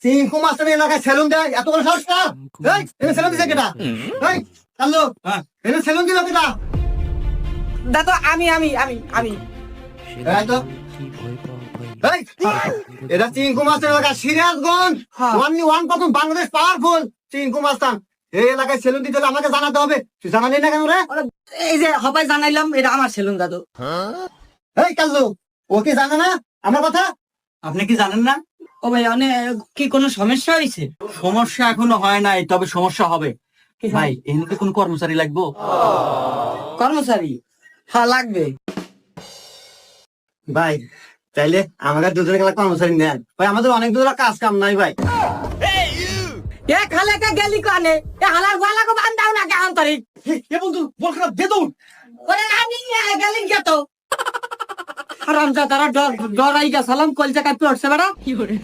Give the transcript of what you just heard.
Chinku master এলাকায় salon দেয়, এত বড় সাহস না? এই, এনে সেলুন দিছে কেটা? এই, কাল্লু, এনে সেলুন দিল কেটা? দাদা আমি আমি আমি আমি এই তো। এই, এটা চিঙ্কু মাস্টার এলাকা, সিরাজগঞ্জ। হ্যাঁ। ওয়ানলি ওয়ান প্রথম বাংলাদেশ পাওয়ারফুল চিঙ্কু মাস্টার। এই এলাকায় সেলুন দিতে হলে আমাকে জানাতে হবে। তুই জানালি না কেন রে? এই যে হবাই জানাইলাম এটা আমার সেলুন দাদু। এই কাল্লু, ও কি জানে না আমার কথা? আপনি কি জানেন না? ও ভাই অনেক কি কোনো সমস্যা হয়েছে? সমস্যা এখনো হয় নাই, তবে সমস্যা হবে। কি ভাই এখানে কি কোন কর্মচারী লাগবো? কর্মচারী? হ্যাঁ লাগবে। ভাই চাইলে আমাকে দুজনে খেলা কর্মচারী নেন ভাই, আমাদের অনেক দূর কাজ কাম নাই ভাই। এ খালে কে গেলি কানে এ হালার গলা কো বান্ধাও না কেমন তরি এ বন্ধু বল খারাপ দে দৌড়। ওরে আমি গেলি কে তো হারাম যা তারা ডরাই গা সালাম কল জায়গায় পড়ছে বেড়া কি করে